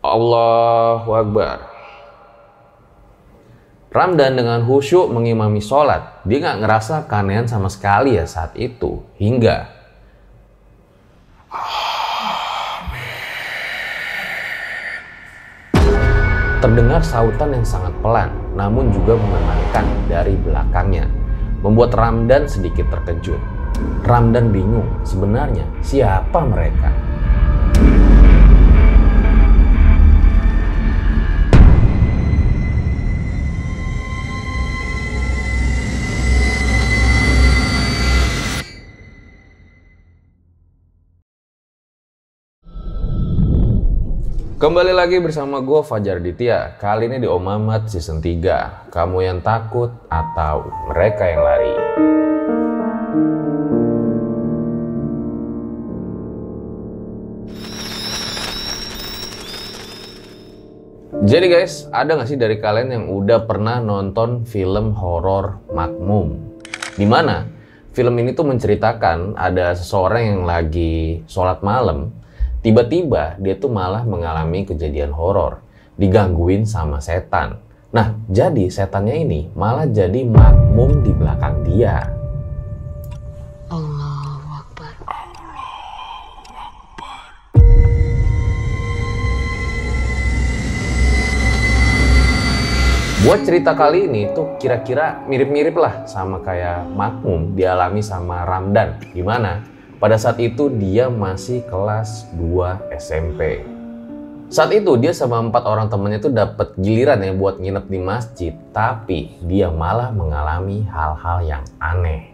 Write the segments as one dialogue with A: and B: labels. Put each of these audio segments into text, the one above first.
A: Allahu Akbar. Ramdan dengan khusyuk mengimami sholat. Dia nggak ngerasa keanehan sama sekali ya saat itu. Hingga terdengar sautan yang sangat pelan, namun juga menenangkan dari belakangnya. Membuat Ramdan sedikit terkejut. Ramdan bingung, sebenarnya siapa mereka? Kembali lagi bersama gue Fajar Ditya. Kali ini di Om Mamat season 3. Kamu yang takut atau mereka yang lari? Jadi guys, ada gak sih dari kalian yang udah pernah nonton film horor Makmum? Dimana film ini tuh menceritakan ada seseorang yang lagi sholat malam. Tiba-tiba dia tuh malah mengalami kejadian horor, digangguin sama setan. Nah, jadi setannya ini malah jadi makmum di belakang dia.
B: Allahu Akbar.
A: Buat cerita kali ini tuh kira-kira mirip-mirip lah sama kayak makmum dialami sama Ramdan. Gimana? Pada saat itu dia masih kelas 2 SMP. Saat itu dia sama 4 orang temannya tuh dapat giliran ya buat nginep di masjid. Tapi dia malah mengalami hal-hal yang aneh.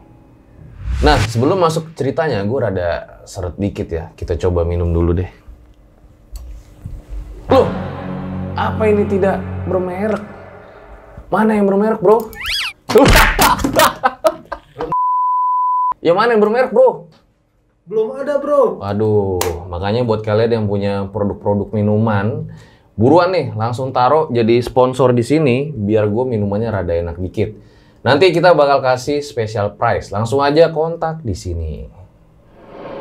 A: Nah, sebelum masuk ceritanya gue rada seret dikit ya. Kita coba minum dulu deh. Loh, apa ini tidak bermerek? Mana yang bermerek bro? Yang mana yang bermerek bro?
C: Belum ada bro.
A: Aduh, makanya buat kalian yang punya produk-produk minuman, buruan nih langsung taruh jadi sponsor di sini biar gue minumannya rada enak dikit. Nanti kita bakal kasih special price. Langsung aja kontak di sini.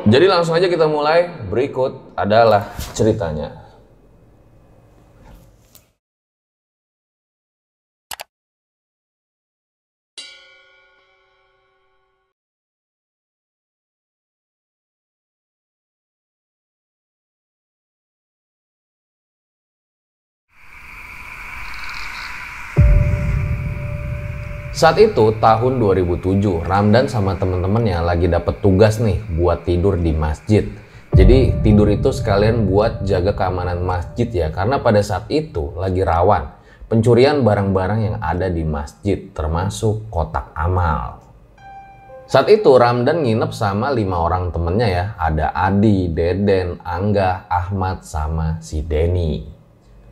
A: Jadi langsung aja kita mulai. Berikut adalah ceritanya. Saat itu tahun 2007, Ramdan sama temen-temennya lagi dapet tugas nih buat tidur di masjid. Jadi tidur itu sekalian buat jaga keamanan masjid ya, karena pada saat itu lagi rawan pencurian barang-barang yang ada di masjid, termasuk kotak amal. Saat itu Ramdan nginep sama 5 orang temennya ya, ada Adi, Deden, Angga, Ahmad, sama si Denny.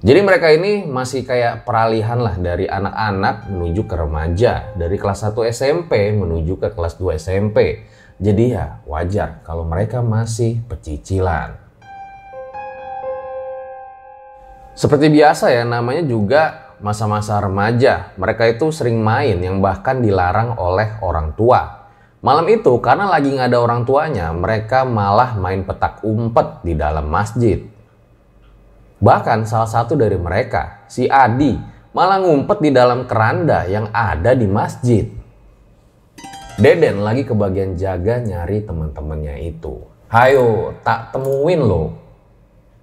A: Jadi mereka ini masih kayak peralihan lah dari anak-anak menuju ke remaja. Dari kelas 1 SMP menuju ke kelas 2 SMP. Jadi ya wajar kalau mereka masih pecicilan. Seperti biasa ya, namanya juga masa-masa remaja. Mereka itu sering main yang bahkan dilarang oleh orang tua. Malam itu karena lagi nggak ada orang tuanya, mereka malah main petak umpet di dalam masjid. Bahkan salah satu dari mereka, si Adi, malah ngumpet di dalam keranda yang ada di masjid. Deden lagi kebagian jaga nyari teman-temannya itu. Hayo, tak temuin loh.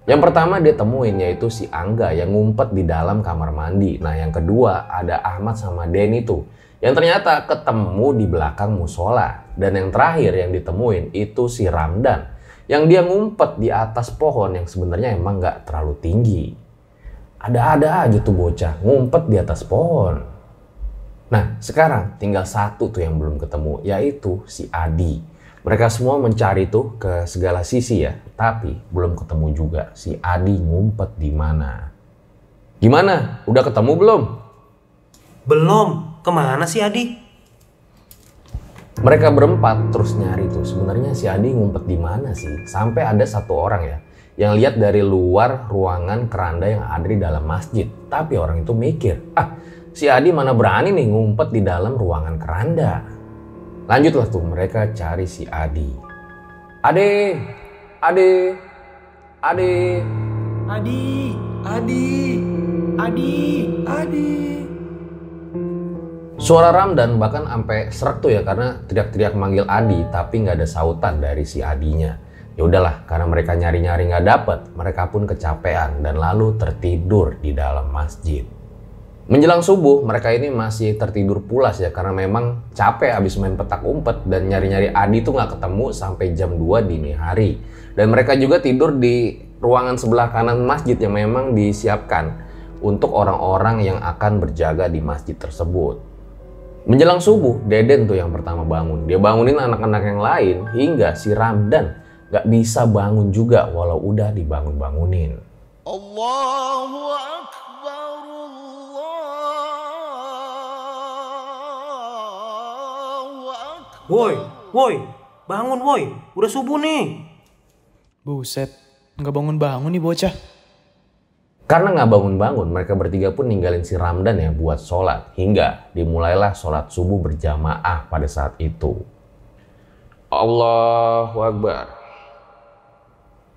A: Yang pertama dia temuin yaitu si Angga yang ngumpet di dalam kamar mandi. Nah yang kedua ada Ahmad sama Denny tuh, yang ternyata ketemu di belakang musola. Dan yang terakhir yang ditemuin itu si Ramdan, yang dia ngumpet di atas pohon yang sebenarnya emang nggak terlalu tinggi. Ada-ada aja tuh bocah ngumpet di atas pohon. Nah sekarang tinggal satu tuh yang belum ketemu, yaitu si Adi. Mereka semua mencari tuh ke segala sisi ya, tapi belum ketemu juga si Adi ngumpet di mana. Gimana? Udah ketemu belum?
C: Belum. Kemana sih Adi?
A: Mereka berempat terus nyari tuh, sebenarnya si Adi ngumpet di mana sih? Sampai ada satu orang ya yang lihat dari luar ruangan keranda yang ada di dalam masjid. Tapi orang itu mikir, si Adi mana berani nih ngumpet di dalam ruangan keranda. Lanjutlah tuh mereka cari si Adi. Ade,
C: Adi, Adi, Adi, Adi.
A: Suara Ramdan bahkan sampai srek tuh ya karena teriak-teriak manggil Adi tapi nggak ada sautan dari si Adinya. Ya udahlah, karena mereka nyari-nyari nggak dapet, mereka pun kecapean dan lalu tertidur di dalam masjid. Menjelang subuh, mereka ini masih tertidur pulas ya karena memang capek habis main petak umpet dan nyari-nyari Adi tuh nggak ketemu sampai jam 2 dini hari. Dan mereka juga tidur di ruangan sebelah kanan masjid yang memang disiapkan untuk orang-orang yang akan berjaga di masjid tersebut. Menjelang subuh, Deden tuh yang pertama bangun. Dia bangunin anak-anak yang lain hingga si Ramdan gak bisa bangun juga walau udah dibangun-bangunin.
B: Allahu Akbar, Allahu Akbar.
C: Woi, bangun woi, udah subuh nih.
D: Buset, nggak bangun-bangun nih bocah.
A: Karena nggak bangun-bangun, mereka bertiga pun ninggalin si Ramdan ya buat sholat. Hingga dimulailah sholat subuh berjamaah pada saat itu. Allahu Akbar.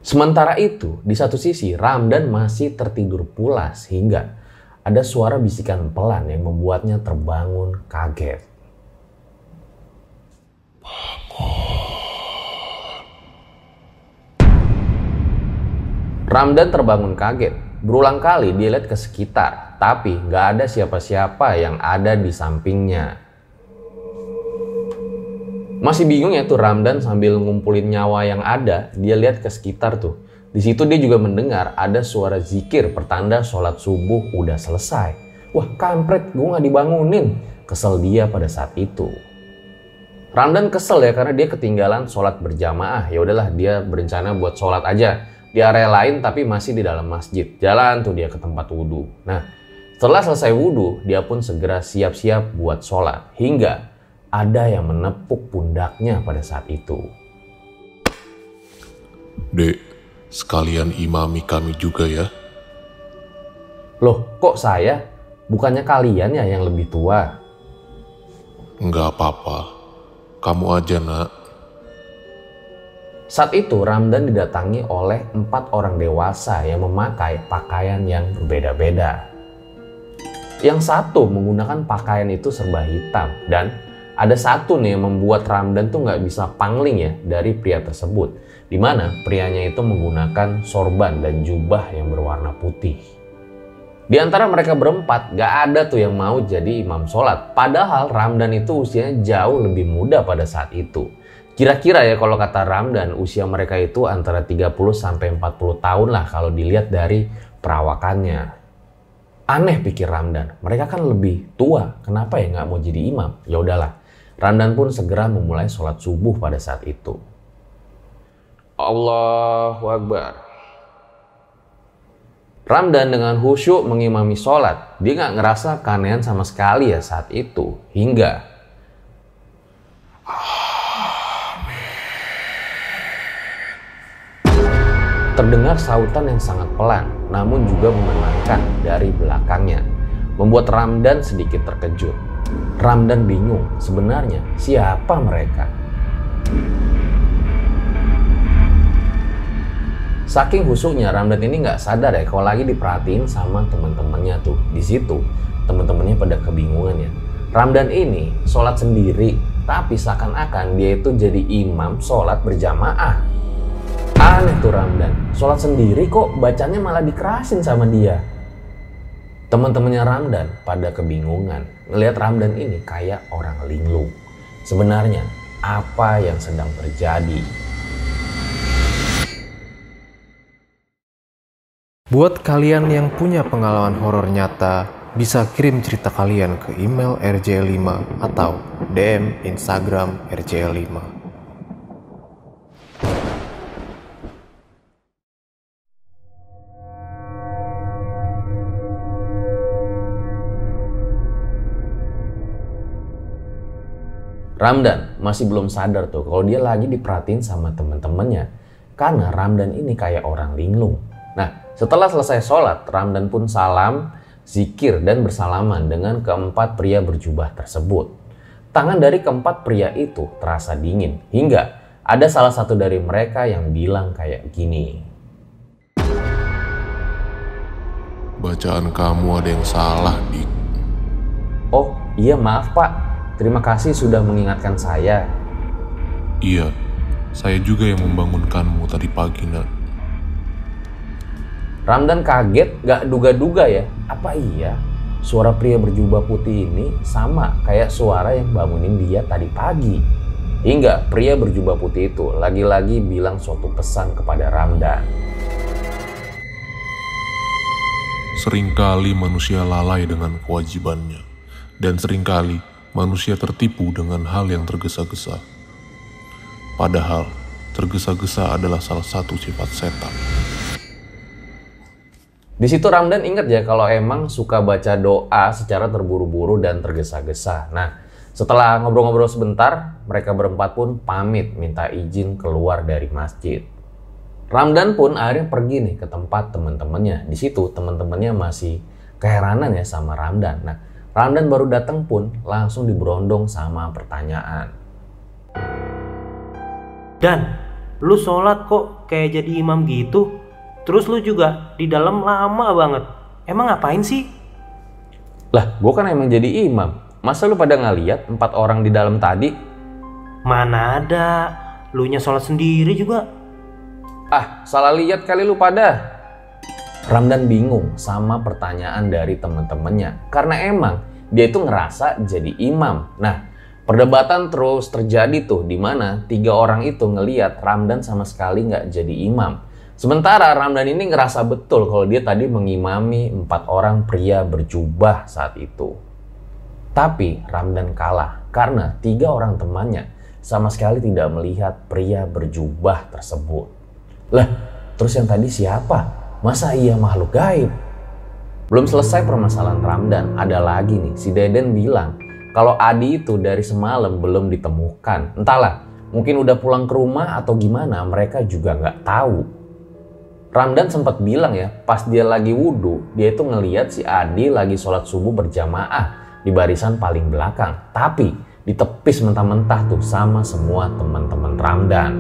A: Sementara itu, di satu sisi Ramdan masih tertidur pulas hingga ada suara bisikan pelan yang membuatnya terbangun kaget. Ramdan terbangun kaget. Berulang kali dia lihat ke sekitar, tapi nggak ada siapa-siapa yang ada di sampingnya. Masih bingung ya tuh Ramdan sambil ngumpulin nyawa yang ada, dia lihat ke sekitar tuh. Di situ dia juga mendengar ada suara zikir pertanda sholat subuh udah selesai. Wah kampret, gue nggak dibangunin. Kesel dia pada saat itu. Ramdan kesel ya karena dia ketinggalan sholat berjamaah. Ya udahlah, dia berencana buat sholat aja di area lain tapi masih di dalam masjid. Jalan tuh dia ke tempat wudhu. Nah, setelah selesai wudhu, dia pun segera siap-siap buat sholat. Hingga ada yang menepuk pundaknya pada saat itu.
E: Dek, sekalian imami kami juga ya.
A: Loh, kok saya? Bukannya kalian ya yang lebih tua?
E: Nggak apa-apa, kamu aja nak.
A: Saat itu Ramdan didatangi oleh 4 orang dewasa yang memakai pakaian yang berbeda-beda. Yang satu menggunakan pakaian itu serba hitam dan ada satu nih yang membuat Ramdan tuh nggak bisa pangling ya dari pria tersebut. Dimana prianya itu menggunakan sorban dan jubah yang berwarna putih. Di antara mereka berempat gak ada tuh yang mau jadi imam sholat. Padahal Ramdan itu usianya jauh lebih muda pada saat itu. Kira-kira ya kalau kata Ramdan usia mereka itu antara 30 sampai 40 tahun lah kalau dilihat dari perawakannya. Aneh pikir Ramdan, mereka kan lebih tua, kenapa ya nggak mau jadi imam? Ya udahlah, Ramdan pun segera memulai sholat subuh pada saat itu. Allahu Akbar. Ramdan dengan khusyuk mengimami sholat, dia nggak ngerasa keanehan sama sekali ya saat itu. Hingga terdengar sautan yang sangat pelan, namun juga menenangkan dari belakangnya, membuat Ramdan sedikit terkejut. Ramdan bingung, sebenarnya siapa mereka? Saking khusyuknya Ramdan ini nggak sadar ya kalau lagi diperhatiin sama teman-temannya tuh. Di situ teman-temannya pada kebingungan ya. Ramdan ini sholat sendiri, tapi seakan-akan dia itu jadi imam sholat berjamaah. Aneh tuh Ramdan, sholat sendiri kok bacanya malah dikerasin sama dia. Teman-temannya Ramdan pada kebingungan, ngelihat Ramdan ini kayak orang linglung. Sebenarnya apa yang sedang terjadi?
F: Buat kalian yang punya pengalaman horor nyata, bisa kirim cerita kalian ke email rjl5 atau DM Instagram rjl5.
A: Ramdan masih belum sadar tuh kalau dia lagi diperhatiin sama teman-temannya karena Ramdan ini kayak orang linglung. Nah, setelah selesai sholat, Ramdan pun salam, zikir, dan bersalaman dengan keempat pria berjubah tersebut. Tangan dari keempat pria itu terasa dingin hingga ada salah satu dari mereka yang bilang kayak gini.
E: bacaan kamu ada yang salah, Dik.
A: Oh iya maaf Pak, terima kasih sudah mengingatkan saya.
E: Iya, saya juga yang membangunkanmu tadi pagi, Nak.
A: Ramdan kaget, gak duga-duga ya. Apa iya suara pria berjubah putih ini sama kayak suara yang bangunin dia tadi pagi? Hingga pria berjubah putih itu lagi-lagi bilang suatu pesan kepada Ramdan.
E: Seringkali manusia lalai dengan kewajibannya, dan seringkali manusia tertipu dengan hal yang tergesa-gesa. Padahal, tergesa-gesa adalah salah satu sifat setan.
A: Di situ Ramdan ingat ya kalau emang suka baca doa secara terburu-buru dan tergesa-gesa. Nah, setelah ngobrol-ngobrol sebentar, mereka berempat pun pamit minta izin keluar dari masjid. Ramdan pun akhirnya pergi nih ke tempat teman-temannya. Di situ teman-temannya masih keheranan ya sama Ramdan. Nah, Ramdan baru datang pun langsung diberondong sama pertanyaan.
C: Dan, lu sholat kok kayak jadi imam gitu? Terus lu juga di dalam lama banget. Emang ngapain sih?
A: Lah, gue kan emang jadi imam. Masa lu pada ngeliat 4 orang di dalam tadi?
C: Mana ada, lu nya sholat sendiri juga.
A: Ah, salah lihat kali lu pada. Ramdan bingung sama pertanyaan dari temen-temennya. Karena emang dia itu ngerasa jadi imam. Nah, perdebatan terus terjadi tuh di mana 3 orang itu ngeliat Ramdan sama sekali nggak jadi imam. Sementara Ramdan ini ngerasa betul kalau dia tadi mengimami 4 orang pria berjubah saat itu. Tapi Ramdan kalah karena 3 orang temannya sama sekali tidak melihat pria berjubah tersebut. Lah, terus yang tadi siapa? Masa ia makhluk gaib? Belum selesai permasalahan Ramdan, ada lagi nih. Si Deden bilang kalau Adi itu dari semalam belum ditemukan. Entahlah, mungkin udah pulang ke rumah atau gimana, mereka juga nggak tahu. Ramdan sempat bilang ya, pas dia lagi wudhu, dia itu ngelihat si Adi lagi sholat subuh berjamaah di barisan paling belakang, tapi ditepis mentah-mentah tuh sama semua teman-teman Ramdan.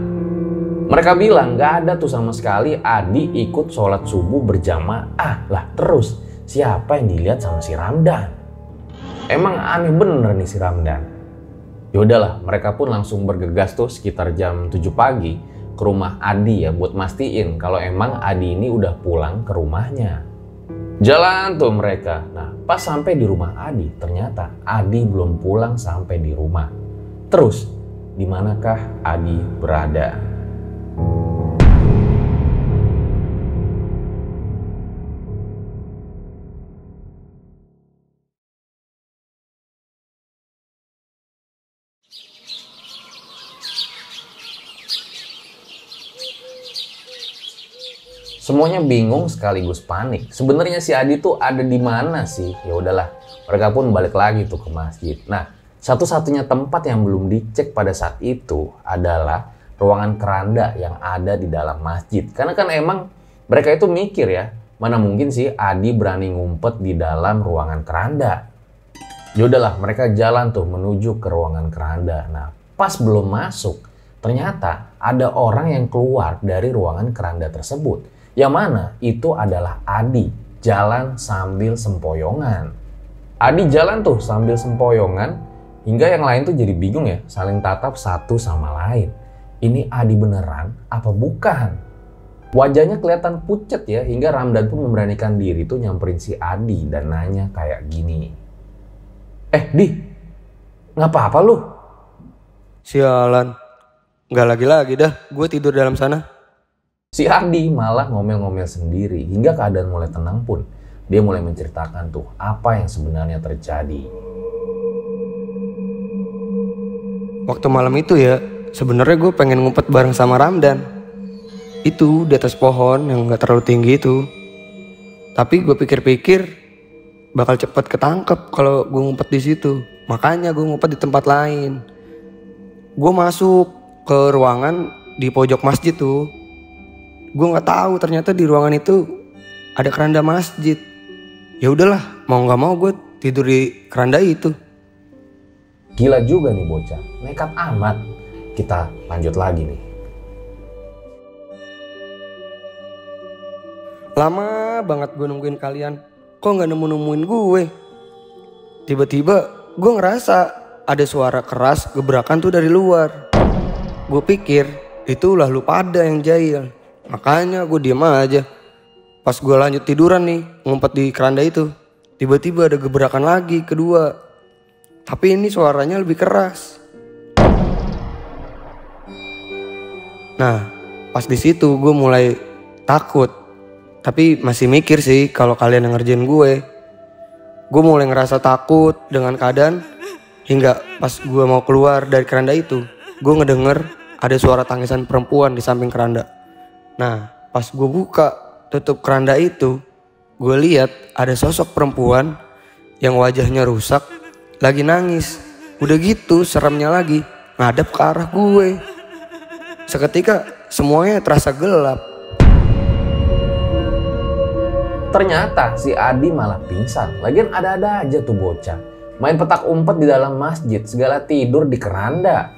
A: Mereka bilang gak ada tuh sama sekali Adi ikut sholat subuh berjamaah. Lah terus siapa yang dilihat sama si Ramdan? Emang aneh bener nih si Ramdan. Yaudahlah, mereka pun langsung bergegas tuh sekitar jam 7 pagi ke rumah Adi ya buat mastiin kalau emang Adi ini udah pulang ke rumahnya. Jalan tuh mereka. Nah, pas sampai di rumah Adi, ternyata Adi belum pulang sampai di rumah. Terus, di manakah Adi berada? Semuanya bingung sekaligus panik. Sebenarnya si Adi tuh ada di mana sih? Ya udahlah, mereka pun balik lagi tuh ke masjid. Nah, satu-satunya tempat yang belum dicek pada saat itu adalah ruangan keranda yang ada di dalam masjid. Karena kan emang mereka itu mikir ya, mana mungkin sih Adi berani ngumpet di dalam ruangan keranda. Ya udahlah, mereka jalan tuh menuju ke ruangan keranda. Nah, pas belum masuk, ternyata ada orang yang keluar dari ruangan keranda tersebut. Yang mana itu adalah Adi, jalan sambil sempoyongan. Adi jalan tuh sambil sempoyongan, hingga yang lain tuh jadi bingung ya, saling tatap satu sama lain. Ini Adi beneran apa bukan? Wajahnya kelihatan pucet ya, hingga Ramdan pun memberanikan diri tuh nyamperin si Adi dan nanya kayak gini. Di, ngapa-apa lu?
G: Sialan, nggak lagi-lagi dah, gue tidur dalam sana.
A: Si Adi malah ngomel-ngomel sendiri, hingga keadaan mulai tenang pun dia mulai menceritakan tuh apa yang sebenarnya terjadi.
G: Waktu malam itu ya, sebenarnya gue pengen ngumpet bareng sama Ramdan. Itu di atas pohon yang nggak terlalu tinggi itu. Tapi gue pikir-pikir bakal cepet ketangkep kalau gue ngumpet di situ. Makanya gue ngumpet di tempat lain. Gue masuk ke ruangan di pojok masjid tuh. Gue nggak tahu ternyata di ruangan itu ada keranda masjid. Ya udahlah, mau nggak mau gue tidur di keranda itu.
A: Gila juga nih bocah, nekat amat. Kita lanjut lagi nih.
G: Lama banget gue nungguin kalian. kok nggak nemu-nemuin gue. Tiba-tiba gue ngerasa ada suara keras gebrakan tuh dari luar. Gue pikir itulah lu pada yang jahil. Makanya gue diem aja. Pas gue lanjut tiduran nih, ngumpet di keranda itu, tiba-tiba ada gebrakan lagi kedua. Tapi ini suaranya lebih keras. Nah, pas di situ gue mulai takut. Tapi masih mikir sih kalau kalian yang ngerjain gue. Gue mulai ngerasa takut dengan keadaan hingga pas gue mau keluar dari keranda itu, gue ngedenger ada suara tangisan perempuan di samping keranda. Nah, pas gue buka tutup keranda itu, gue lihat ada sosok perempuan yang wajahnya rusak, lagi nangis. Udah gitu seremnya lagi ngadep ke arah gue. Seketika semuanya terasa gelap.
A: Ternyata si Adi malah pingsan. Lagian ada-ada aja tuh bocah. Main petak umpet di dalam masjid, segala tidur di keranda.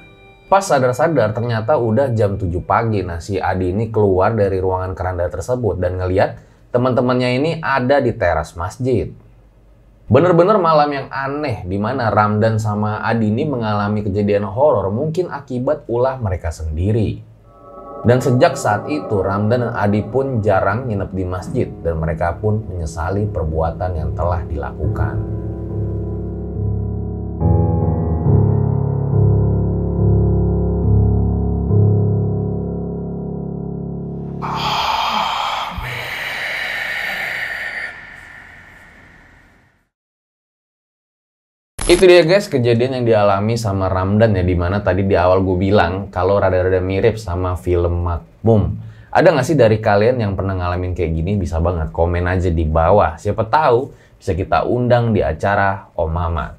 A: Pas sadar-sadar ternyata udah jam 7 pagi. Nah, si Adi ini keluar dari ruangan keranda tersebut dan ngeliat teman-temannya ini ada di teras masjid. Bener-bener malam yang aneh di mana Ramdan sama Adi ini mengalami kejadian horor mungkin akibat ulah mereka sendiri. Dan sejak saat itu Ramdan dan Adi pun jarang nginep di masjid dan mereka pun menyesali perbuatan yang telah dilakukan. Itu dia guys kejadian yang dialami sama Ramdan ya, dimana tadi di awal gue bilang kalau rada-rada mirip sama film Makmum. Ada nggak sih dari kalian yang pernah ngalamin kayak gini? Bisa banget komen aja di bawah. Siapa tahu bisa kita undang di acara Om Mamat.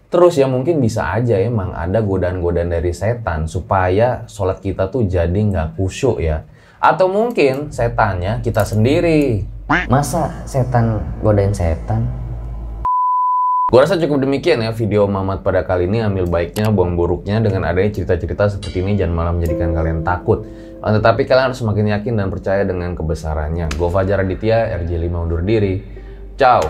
A: Terus ya mungkin bisa aja emang ada godaan-godaan dari setan supaya sholat kita tuh jadi nggak khusyuk ya. Atau mungkin setannya kita sendiri.
H: Masa setan godain setan?
A: Gue rasa cukup demikian ya video Mamat pada kali ini. Ambil baiknya, buang buruknya. Dengan adanya cerita-cerita seperti ini jangan malah menjadikan kalian takut. Tetapi kalian harus semakin yakin dan percaya dengan kebesarannya. Gue Fajar Aditya, RJ5 undur diri. Ciao.